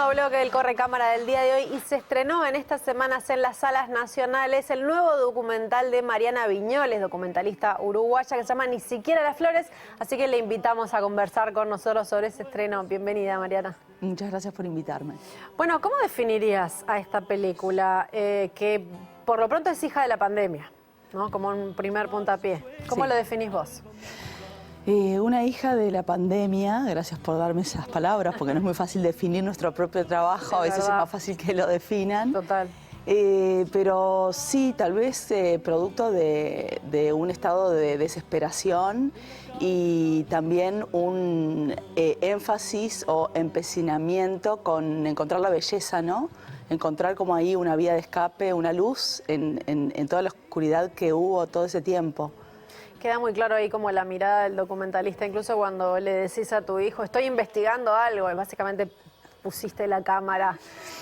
último bloque del Corre Cámara del día de hoy y se estrenó en estas semanas en las salas nacionales el nuevo documental de Mariana Viñoles, documentalista uruguaya, que se llama Ni siquiera las flores, así que le invitamos a conversar con nosotros sobre ese estreno. Bienvenida, Mariana. Muchas gracias por invitarme. Bueno, ¿cómo definirías a esta película que por lo pronto es hija de la pandemia, ¿no? Como un primer puntapié. ¿Cómo Sí. lo definís vos? Una hija de la pandemia, gracias por darme esas palabras, porque no es muy fácil definir nuestro propio trabajo, a veces es más fácil que lo definan. Total. Pero sí, tal vez producto de un estado de desesperación y también un énfasis o empecinamiento con encontrar la belleza, ¿no? Encontrar como ahí una vía de escape, una luz en toda la oscuridad que hubo todo ese tiempo. Queda muy claro ahí como la mirada del documentalista, incluso cuando le decís a tu hijo, estoy investigando algo, y básicamente pusiste la cámara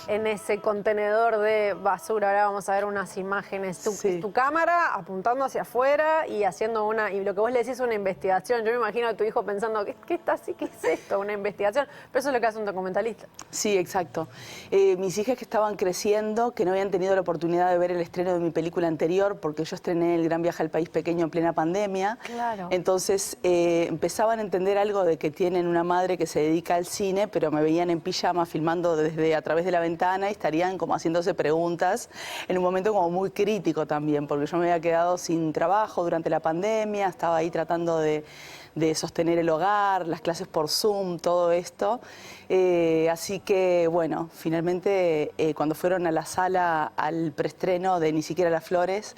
en ese contenedor de basura. Ahora vamos a ver unas imágenes. Sí. Tu cámara apuntando hacia afuera y haciendo y lo que vos le decís, una investigación. Yo me imagino a tu hijo pensando, ¿qué es esto? Una investigación. Pero eso es lo que hace un documentalista. Sí, exacto. Mis hijas que estaban creciendo, que no habían tenido la oportunidad de ver el estreno de mi película anterior, porque yo estrené El Gran Viaje al País Pequeño en plena pandemia. Claro. Entonces empezaban a entender algo de que tienen una madre que se dedica al cine, pero me veían en pijama filmando desde a través de la ventana y estarían como haciéndose preguntas en un momento como muy crítico también, porque yo me había quedado sin trabajo durante la pandemia, estaba ahí tratando de sostener el hogar, las clases por Zoom, todo esto. Así que, bueno, finalmente cuando fueron a la sala al preestreno de Ni siquiera las flores,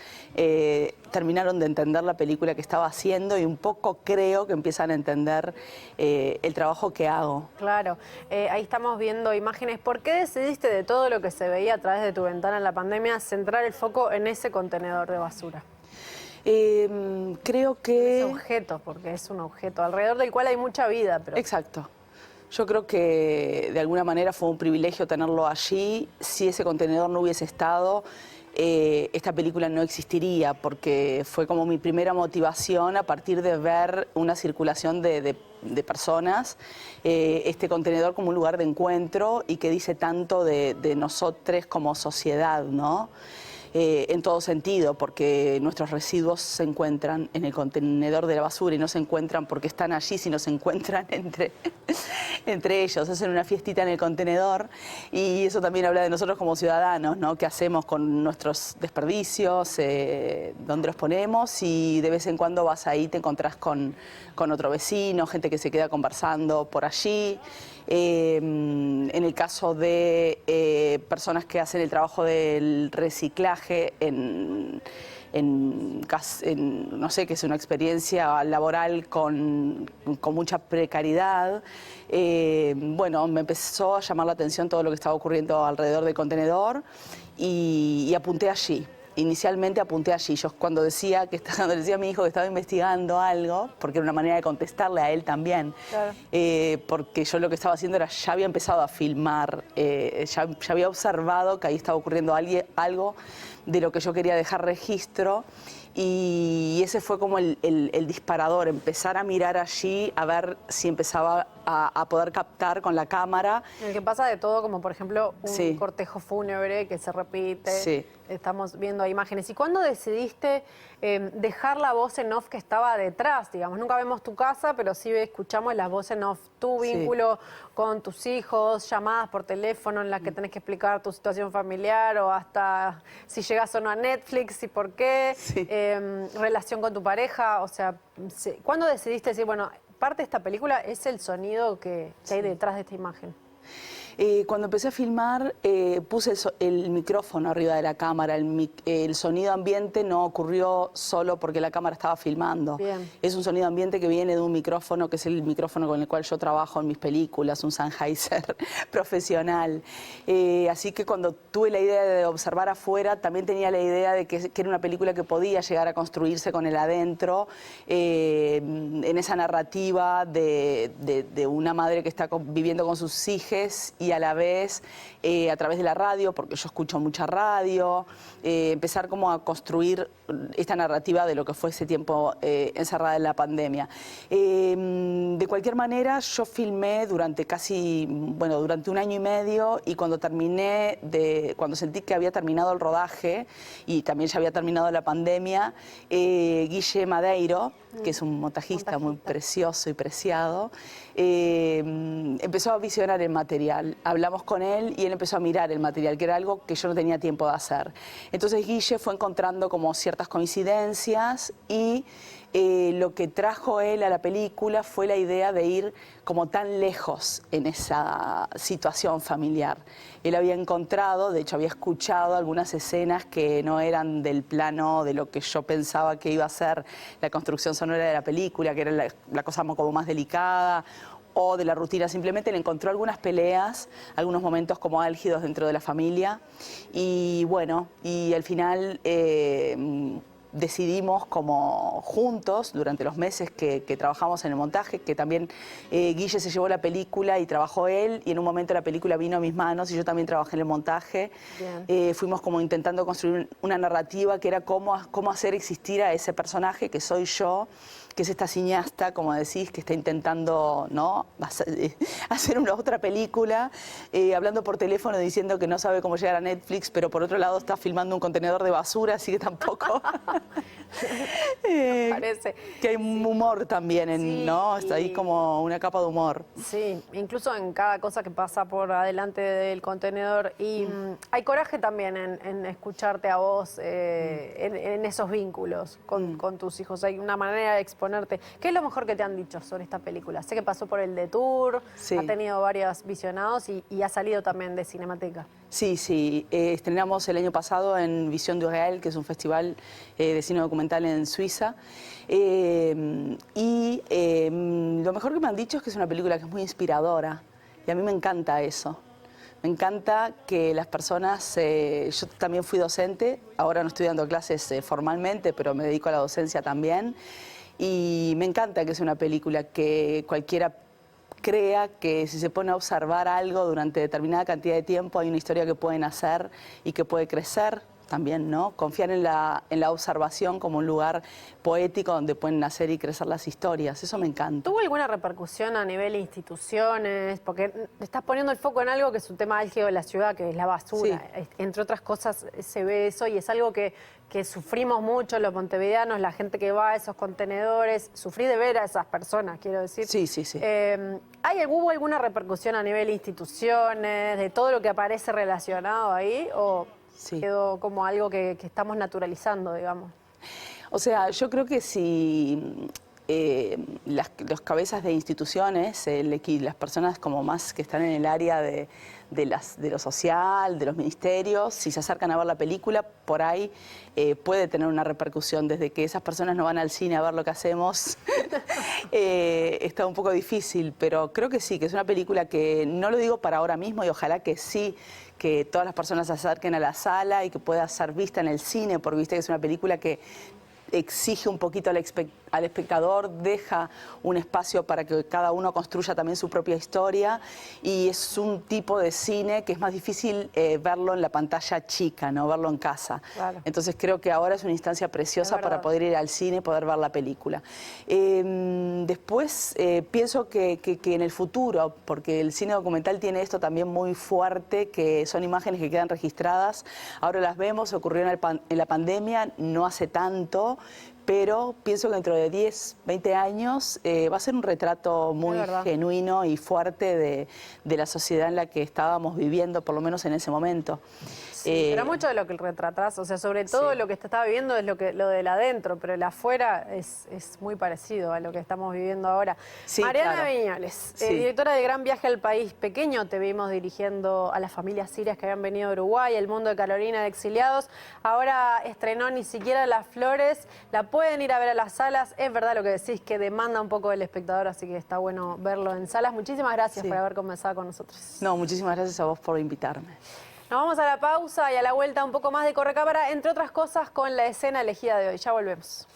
terminaron de entender la película que estaba haciendo y un poco creo que empiezan a entender el trabajo que hago. Claro, ahí estamos viendo imágenes. ¿Por qué decidiste, de todo lo que se veía a través de tu ventana en la pandemia, centrar el foco en ese contenedor de basura? Creo que... Ese objeto, porque es un objeto alrededor del cual hay mucha vida. Pero... Exacto. Yo creo que de alguna manera fue un privilegio tenerlo allí. Si ese contenedor no hubiese estado, esta película no existiría, porque fue como mi primera motivación a partir de ver una circulación de personas, este contenedor como un lugar de encuentro y que dice tanto de nosotros como sociedad, ¿no? En todo sentido, porque nuestros residuos se encuentran en el contenedor de la basura y no se encuentran porque están allí, sino se encuentran entre ellos, hacen una fiestita en el contenedor y eso también habla de nosotros como ciudadanos, ¿no? ¿Qué hacemos con nuestros desperdicios? ¿Dónde los ponemos? Y de vez en cuando vas ahí, te encontrás con otro vecino, gente que se queda conversando por allí. En el caso de personas que hacen el trabajo del reciclaje no sé, que es una experiencia laboral con mucha precariedad, bueno, me empezó a llamar la atención todo lo que estaba ocurriendo alrededor del contenedor y apunté allí. Inicialmente apunté allí. Yo cuando decía a mi hijo que estaba investigando algo, porque era una manera de contestarle a él también, claro. Porque yo lo que estaba haciendo era, ya había empezado a filmar, ya había observado que ahí estaba ocurriendo algo de lo que yo quería dejar registro y ese fue como el disparador, empezar a mirar allí, a ver si empezaba a poder captar con la cámara. En el que pasa de todo, como por ejemplo un Sí. cortejo fúnebre que se repite. Sí. Estamos viendo imágenes. ¿Y cuándo decidiste dejar la voz en off que estaba detrás? Digamos, nunca vemos tu casa, pero sí escuchamos las voces en off. Tu vínculo con tus hijos, llamadas por teléfono en las que tenés que explicar tu situación familiar o hasta si llegas o no a Netflix y por qué. Sí. Relación con tu pareja. O sea, ¿cuándo decidiste decir, bueno, parte de esta película es el sonido que hay detrás de esta imagen? Cuando empecé a filmar puse el micrófono arriba de la cámara, el sonido ambiente no ocurrió solo porque la cámara estaba filmando. Bien. Es un sonido ambiente que viene de un micrófono que es el micrófono con el cual yo trabajo en mis películas, un Sennheiser profesional. Así que cuando tuve la idea de observar afuera, también tenía la idea de que era una película que podía llegar a construirse con el adentro, en esa narrativa de una madre que está viviendo con sus hijos y y a la vez a través de la radio, porque yo escucho mucha radio, empezar como a construir esta narrativa de lo que fue ese tiempo encerrada en la pandemia. De cualquier manera, yo filmé durante durante 1 año y medio, y cuando cuando sentí que había terminado el rodaje y también ya había terminado la pandemia, Guille Madeiro, que es un montajista muy precioso y preciado, empezó a visionar el material. Hablamos con él y él empezó a mirar el material, que era algo que yo no tenía tiempo de hacer. Entonces Guille fue encontrando como ciertas coincidencias y lo que trajo él a la película fue la idea de ir como tan lejos en esa situación familiar. Él había encontrado, de hecho había escuchado algunas escenas que no eran del plano de lo que yo pensaba que iba a ser la construcción sonora de la película, que era la cosa como más delicada, o de la rutina. Simplemente le encontró algunas peleas, algunos momentos como álgidos dentro de la familia, y bueno, y al final decidimos como juntos, durante los meses que trabajamos en el montaje, que también Guille se llevó la película y trabajó él, y en un momento la película vino a mis manos y yo también trabajé en el montaje. Fuimos como intentando construir una narrativa que era cómo hacer existir a ese personaje que soy yo, que es esta cineasta, como decís, que está intentando, ¿no?, hacer una otra película, hablando por teléfono diciendo que no sabe cómo llegar a Netflix, pero por otro lado está filmando un contenedor de basura, así que tampoco. Parece. Que hay un humor también, ¿no? Está ahí como una capa de humor. Sí, incluso en cada cosa que pasa por adelante del contenedor. Y hay coraje también en escucharte a vos en esos vínculos con tus hijos. Hay una manera de exponerte. ¿Qué es lo mejor que te han dicho sobre esta película? Sé que pasó por el Detour, ha tenido varios visionados y ha salido también de Cinemateca. Sí, estrenamos el año pasado en Vision du Réel, que es un festival de cine documental en Suiza. Lo mejor que me han dicho es que es una película que es muy inspiradora, y a mí me encanta eso. Me encanta que las personas, yo también fui docente, ahora no estoy dando clases formalmente, pero me dedico a la docencia también, y me encanta que sea una película que cualquiera crea que si se pone a observar algo durante determinada cantidad de tiempo hay una historia que pueden hacer y que puede crecer también, ¿no? Confiar en la observación como un lugar poético donde pueden nacer y crecer las historias. Eso me encanta. ¿Tuvo alguna repercusión a nivel de instituciones? Porque estás poniendo el foco en algo que es un tema álgido de la ciudad, que es la basura. Sí. Entre otras cosas se ve eso y es algo que sufrimos mucho los montevideanos, la gente que va a esos contenedores. Sufrí de ver a esas personas, quiero decir. Sí. ¿Hubo alguna repercusión a nivel de instituciones, de todo lo que aparece relacionado ahí? ¿O quedó como algo que estamos naturalizando, digamos? O sea, yo creo que si los cabezas de instituciones, las personas como más que están en el área de lo social, de los ministerios, si se acercan a ver la película, por ahí puede tener una repercusión. Desde que esas personas no van al cine a ver lo que hacemos, está un poco difícil, pero creo que sí, que es una película que no lo digo para ahora mismo y ojalá que sí, que todas las personas se acerquen a la sala y que pueda ser vista en el cine, porque viste que es una película que exige un poquito al espectador, deja un espacio para que cada uno construya también su propia historia, y es un tipo de cine que es más difícil verlo en la pantalla chica, no verlo en casa. Claro. Entonces creo que ahora es una instancia preciosa para poder ir al cine y poder ver la película. Después pienso que en el futuro, porque el cine documental tiene esto también muy fuerte, que son imágenes que quedan registradas, ahora las vemos, ocurrió en la pandemia, no hace tanto, pero pienso que dentro de 10, 20 años va a ser un retrato muy genuino y fuerte de la sociedad en la que estábamos viviendo, por lo menos en ese momento. Sí, pero mucho de lo que retratás, o sea, sobre todo lo que te estaba viviendo es lo del adentro, pero el afuera es muy parecido a lo que estamos viviendo ahora. Sí, Mariana Viñoles, directora de Gran Viaje al País Pequeño, te vimos dirigiendo a las familias sirias que habían venido a Uruguay, El Mundo de Carolina de Exiliados. Ahora estrenó Ni siquiera las flores, la pueden ir a ver a las salas. Es verdad lo que decís, que demanda un poco del espectador, así que está bueno verlo en salas. Muchísimas gracias por haber conversado con nosotros. No, muchísimas gracias a vos por invitarme. Nos vamos a la pausa y a la vuelta un poco más de Correcámara, entre otras cosas con la escena elegida de hoy. Ya volvemos.